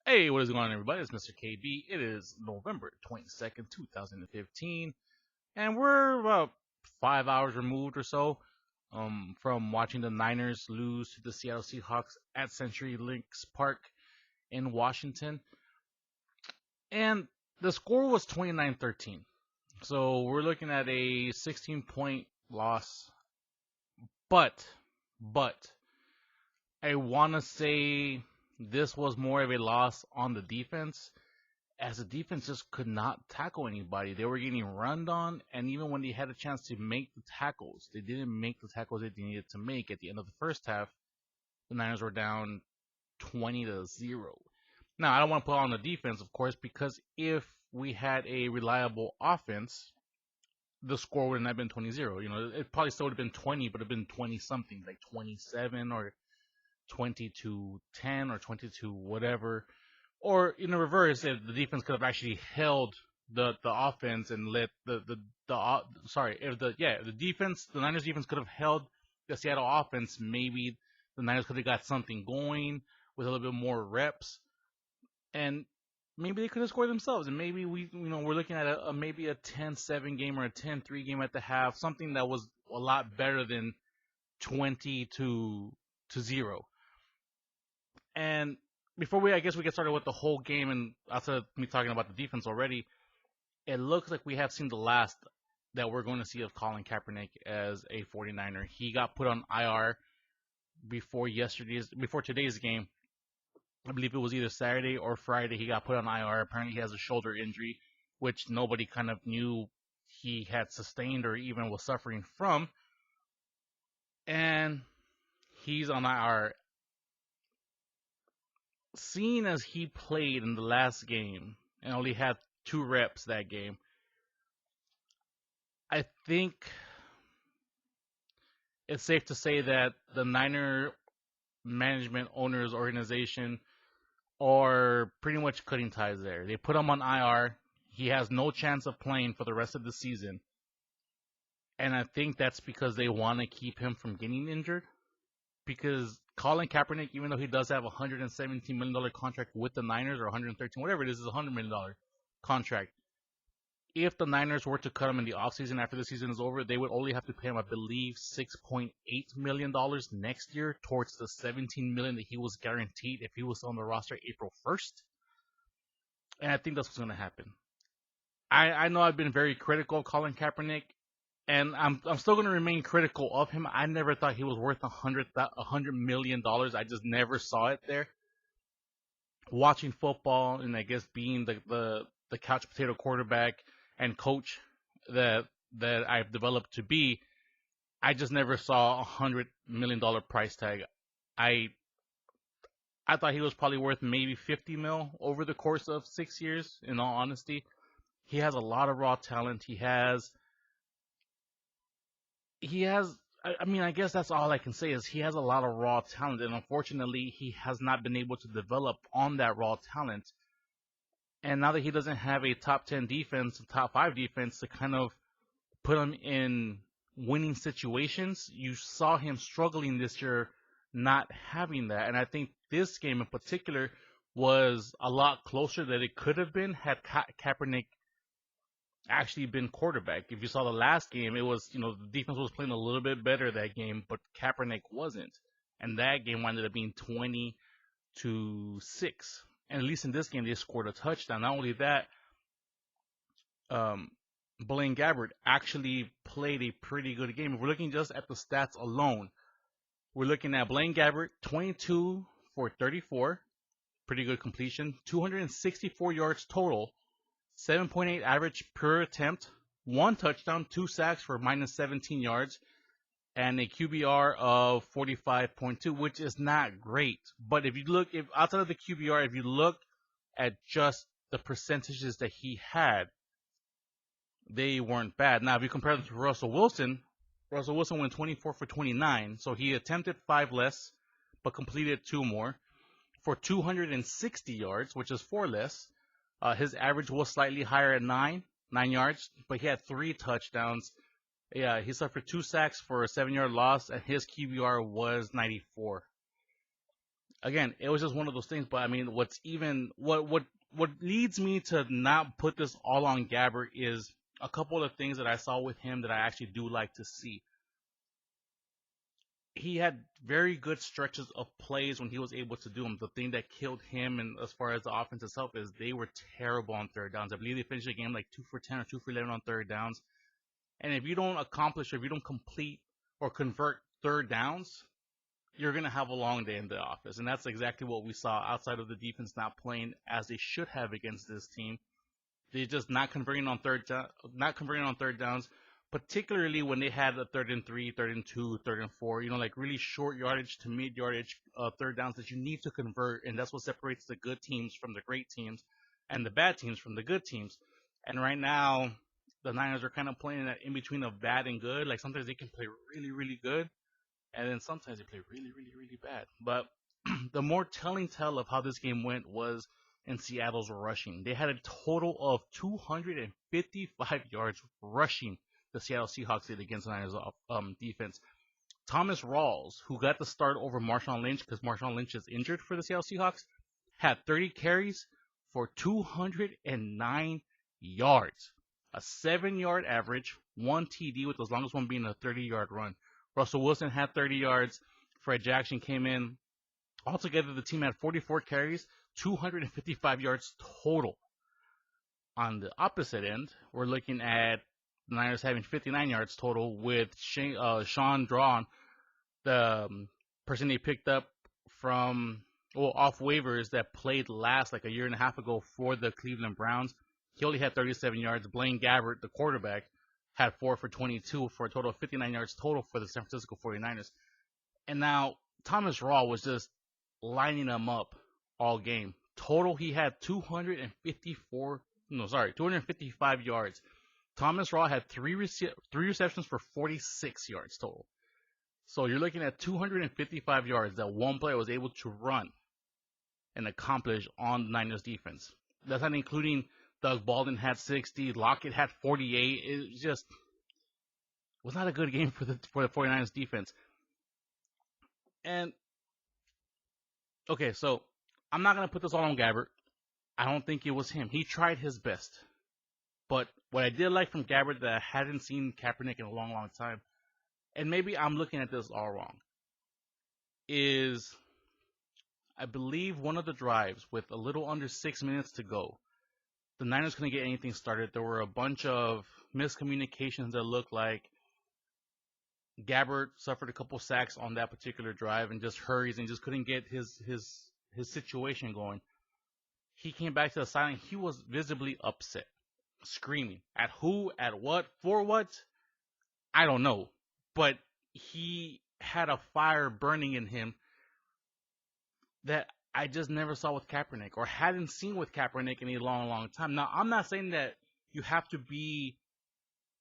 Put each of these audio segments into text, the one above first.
Hey, what is going on, everybody? It's Mr.KB. It is November 22nd, 2015, and we're about 5 hours removed or so from watching the Niners lose to the Seattle Seahawks at Century Links Park in Washington. And the score was 29-13. So we're looking at a 16-point loss. But, I want to say this was more of a loss on the defense, as the defense just could not tackle anybody. They were getting runned on, and even when they had a chance to make the tackles, they didn't make the tackles that they needed to make. At the end of the first half, the Niners were down 20-0. Now, I don't want to put on the defense, of course, because if we had a reliable offense, the score would not have been 20-0. It probably still would have been 20, but it would have been 20 something, like 27 or 20-10 or 22 whatever. Or in the reverse, if the defense could have actually held the offense and let the Niners defense could have held the Seattle offense, maybe the Niners could have got something going with a little bit more reps, and maybe they could have scored themselves. And maybe we're looking at maybe a 10-7 game or a 10-3 game at the half, something that was a lot better than 20-0. And before I guess we get started with the whole game, and after me talking about the defense already, it looks like we have seen the last that we're going to see of Colin Kaepernick as a 49er. He got put on IR before today's game. I believe it was either Saturday or Friday. He got put on IR. Apparently, he has a shoulder injury, which nobody kind of knew he had sustained or even was suffering from. And he's on IR. Seeing as he played in the last game and only had 2 reps that game, I think it's safe to say that the Niner management owners organization are pretty much cutting ties there. They put him on IR. He has no chance of playing for the rest of the season. And I think that's because they want to keep him from getting injured. Because Colin Kaepernick, even though he does have a $117 million contract with the Niners, or 113, whatever it is a $100 million contract. If the Niners were to cut him in the offseason after the season is over, they would only have to pay him, I believe, $6.8 million next year towards the $17 million that he was guaranteed if he was on the roster April 1st. And I think that's what's going to happen. I know I've been very critical of Colin Kaepernick, and I'm still going to remain critical of him. I never thought he was worth $100 million. I just never saw it there. Watching football and I guess being the couch potato quarterback and coach that I've developed to be, I just never saw $100 million price tag. I thought he was probably worth maybe 50 mil over the course of 6 years. In all honesty, he has a lot of raw talent. He has. I guess that's all I can say is he has a lot of raw talent, and unfortunately, he has not been able to develop on that raw talent. And now that he doesn't have a top 10 defense, top 5 defense to kind of put him in winning situations, you saw him struggling this year not having that. And I think this game in particular was a lot closer than it could have been had Kaepernick actually been quarterback. If you saw the last game, it was, the defense was playing a little bit better that game, but Kaepernick wasn't. And that game ended up being 20-6. And at least in this game, they scored a touchdown. Not only that, Blaine Gabbert actually played a pretty good game. If we're looking just at the stats alone, we're looking at Blaine Gabbert, 22 for 34, pretty good completion, 264 yards total, 7.8 average per attempt, 1 touchdown, 2 sacks for minus 17 yards, and a QBR of 45.2, which is not great. But if outside of the QBR, if you look at just the percentages that he had, they weren't bad. Now, if you compare them to Russell Wilson went 24 for 29, so he attempted 5 less, but completed 2 more for 260 yards, which is 4 less. His average was slightly higher at 9 yards, but he had 3 touchdowns. Yeah, he suffered 2 sacks for a 7-yard loss, and his QBR was 94. again, it was just one of those things. But I mean, what leads me to not put this all on Gabbert is a couple of things that I saw with him that I actually do like to see. He had very good stretches of plays when he was able to do them. The thing that killed him, and as far as the offense itself, is they were terrible on third downs. I believe they finished the game like 2 for 10 or 2 for 11 on third downs. And if you don't accomplish, or if you don't complete or convert third downs, you're going to have a long day in the office. And that's exactly what we saw outside of the defense not playing as they should have against this team. They just not converting on third downs, particularly when they had a 3rd and 3, 3rd and 2, 3rd and 4. Like really short yardage to mid yardage third downs that you need to convert, and that's what separates the good teams from the great teams, and the bad teams from the good teams. And right now, the Niners are kind of playing that in between of bad and good. Like sometimes they can play really, really good, and then sometimes they play really, really, really bad. But the more telling tale of how this game went was in Seattle's rushing. They had a total of 255 yards rushing. The Seattle Seahawks did against the Niners defense. Thomas Rawls, who got the start over Marshawn Lynch because Marshawn Lynch is injured for the Seattle Seahawks, had 30 carries for 209 yards, a 7-yard average, 1 TD with the longest one being a 30-yard run. Russell Wilson had 30 yards. Fred Jackson came in. Altogether, the team had 44 carries, 255 yards total. On the opposite end, we're looking at the Niners having 59 yards total with Sean Drawn, the person they picked up off waivers that played last like a year and a half ago for the Cleveland Browns. He only had 37 yards. Blaine Gabbert, the quarterback, had 4 for 22 for a total of 59 yards total for the San Francisco 49ers. And now Thomas Raw was just lining them up all game. Total, he had 255 yards. Thomas Raw had three receptions for 46 yards total. So you're looking at 255 yards that one player was able to run and accomplish on the Niners defense. That's not including Doug Baldwin had 60, Lockett had 48. It just was not a good game for the 49ers defense. And okay, so I'm not going to put this all on Gabbert. I don't think it was him. He tried his best. But what I did like from Gabbert that I hadn't seen Kaepernick in a long, long time, and maybe I'm looking at this all wrong, is I believe one of the drives with a little under 6 minutes to go, the Niners couldn't get anything started. There were a bunch of miscommunications that looked like Gabbert suffered a couple sacks on that particular drive and just hurries and just couldn't get his situation going. He came back to the sideline. He was visibly upset, screaming at who, at what, for what, I don't know. But he had a fire burning in him that I just never saw with Kaepernick or hadn't seen with Kaepernick in a long, long time. Now, I'm not saying that you have to be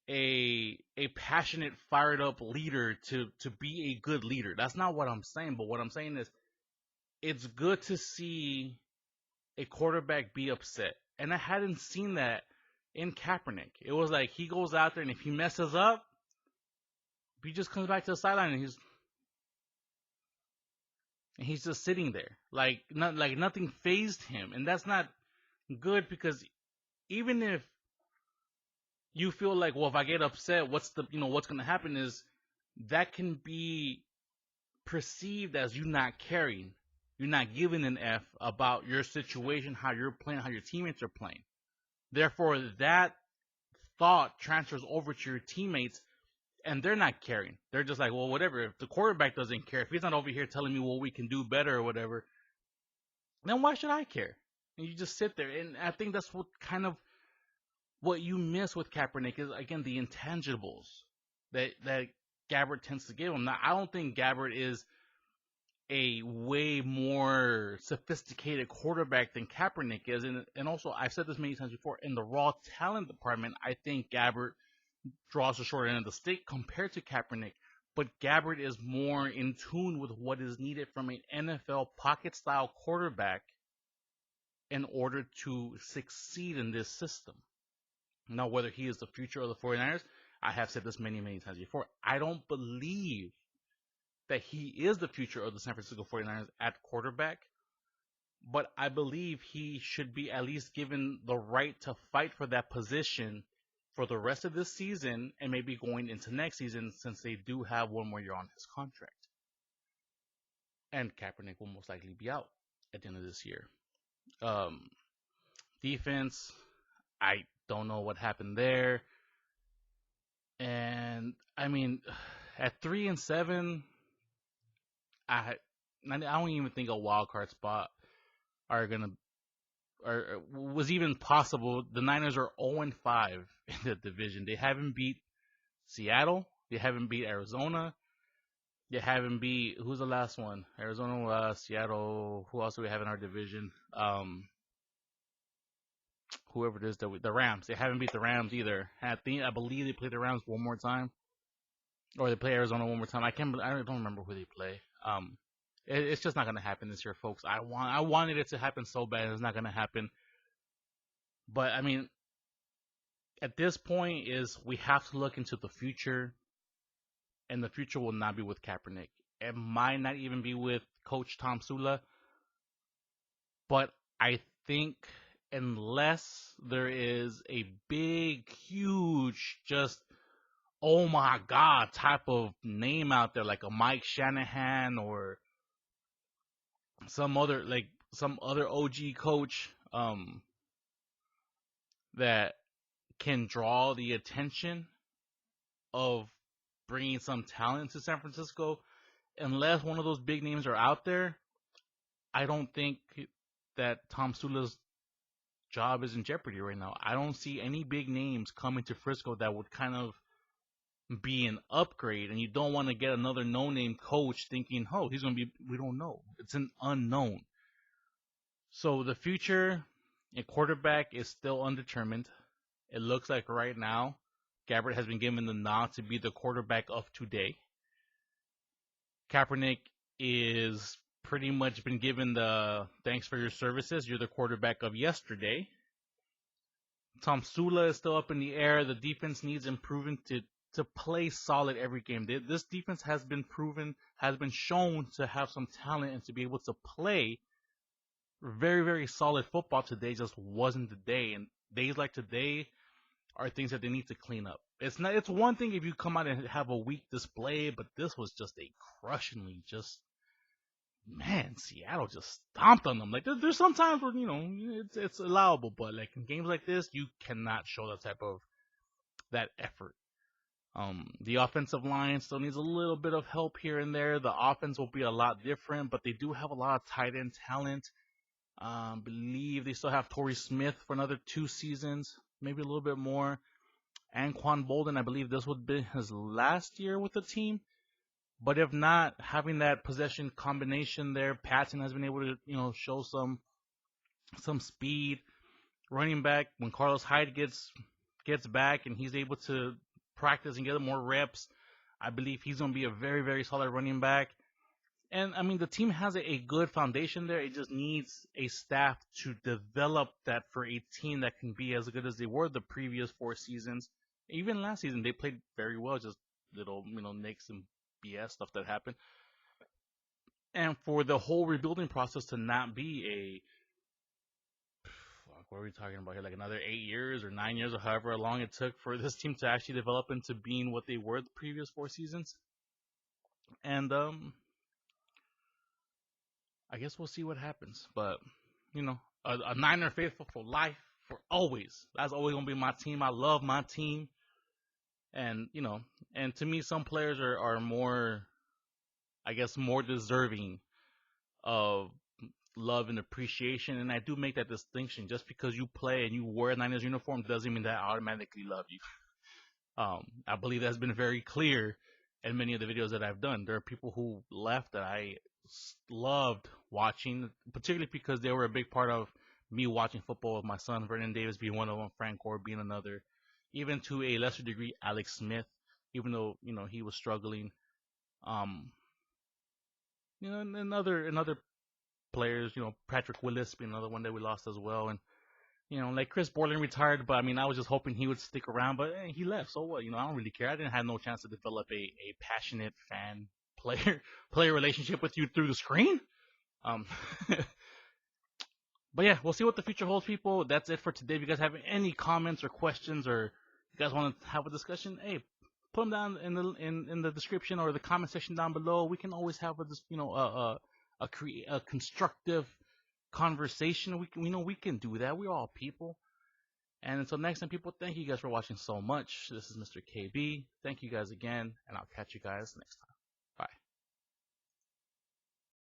a passionate, fired up leader to be a good leader. That's not what I'm saying. But what I'm saying is it's good to see a quarterback be upset. And I hadn't seen that in Kaepernick. It was like he goes out there and if he messes up, he just comes back to the sideline and he's just sitting there. Like nothing fazed him. And that's not good because even if you feel like, well, if I get upset, what's going to happen is that can be perceived as you not caring. You're not giving an F about your situation, how you're playing, how your teammates are playing. Therefore, that thought transfers over to your teammates, and they're not caring. They're just like, well, whatever. If the quarterback doesn't care, if he's not over here telling me what we can do better or whatever, then why should I care? And you just sit there. And I think that's what you miss with Kaepernick is, again, the intangibles that Gabbert tends to give him. Now, I don't think Gabbert is a way more sophisticated quarterback than Kaepernick is. And also, I've said this many times before, in the raw talent department, I think Gabbert draws the short end of the stick compared to Kaepernick. But Gabbert is more in tune with what is needed from an NFL pocket-style quarterback in order to succeed in this system. Now, whether he is the future of the 49ers, I have said this many, many times before. I don't believe that he is the future of the San Francisco 49ers at quarterback, but I believe he should be at least given the right to fight for that position for the rest of this season and maybe going into next season, since they do have one more year on his contract. And Kaepernick will most likely be out at the end of this year. Um, Defense, I don't know what happened there. And I mean, at 3-7, I don't even think a wild card spot are gonna or was even possible. The Niners are 0-5 in the division. They haven't beat Seattle. They haven't beat Arizona. They haven't beat, who's the last one? Arizona, Seattle. Who else do we have in our division? Whoever it is, the Rams. They haven't beat the Rams either. And I believe they play the Rams one more time, or they play Arizona one more time. I don't remember who they play. It's just not gonna happen this year, folks. I wanted it to happen so bad. It's not gonna happen. But I mean, at this point, we have to look into the future, and the future will not be with Kaepernick. It might not even be with Coach Tom Sula. But I think unless there is a big, huge, just oh my god type of name out there, like a Mike Shanahan or some other OG coach that can draw the attention of bringing some talent to San Francisco, unless one of those big names are out there, I don't think that Tom Sula's job is in jeopardy right now. I don't see any big names coming to Frisco that would kind of be an upgrade, and you don't want to get another no-name coach thinking, oh, he's going to be, we don't know. It's an unknown. So the future at quarterback is still undetermined. It looks like right now, Gabbert has been given the nod to be the quarterback of today. Kaepernick is pretty much been given the thanks for your services. You're the quarterback of yesterday. Tom Sula is still up in the air. The defense needs improving to play solid every game. This defense has been proven, has been shown to have some talent and to be able to play very, very solid football. Today just wasn't the day. And days like today are things that they need to clean up. It's one thing if you come out and have a weak display, but this was just a crushingly man, Seattle just stomped on them. Like there's some times where it's allowable, but like in games like this, you cannot show that effort. The offensive line still needs a little bit of help here and there. The offense will be a lot different, but they do have a lot of tight end talent. Believe they still have Torrey Smith for another 2 seasons, maybe a little bit more. Anquan Bolden, I believe this would be his last year with the team. But if not, having that possession combination there, Patton has been able to, show some speed. Running back, when Carlos Hyde gets back and he's able to practice and get more reps, I believe he's going to be a very, very solid running back. And, I mean, the team has a good foundation there. It just needs a staff to develop that for a team that can be as good as they were the previous 4 seasons. Even last season, they played very well, just little, nicks and BS stuff that happened. And for the whole rebuilding process to not be what are we talking about here? Like another 8 years or 9 years or however long it took for this team to actually develop into being what they were the previous 4 seasons. And, I guess we'll see what happens. But, a Niner faithful for life, for always. That's always going to be my team. I love my team. And, and to me, some players are more, I guess, more deserving of love and appreciation. And I do make that distinction. Just because you play and you wear a Niners uniform doesn't mean that I automatically love you. I believe that's been very clear in many of the videos that I've done. There are people who left that I loved watching, particularly because they were a big part of me watching football with my son, Vernon Davis being one of them, Frank Gore being another, even to a lesser degree, Alex Smith, even though, he was struggling. And other players, Patrick Willis being another one that we lost as well. And, like Chris Borland retired, but I mean, I was just hoping he would stick around, but he left. So what? I don't really care. I didn't have no chance to develop a passionate fan player relationship with you through the screen. Um, but yeah, we'll see what the future holds, people. That's it for today. If you guys have any comments or questions, or you guys want to have a discussion, hey, put them down in the description or the comment section down below. We can always have a constructive conversation. We can do that. We're all people. And until next time, people, thank you guys for watching so much. This is Mr. KB. Thank you guys again, and I'll catch you guys next time.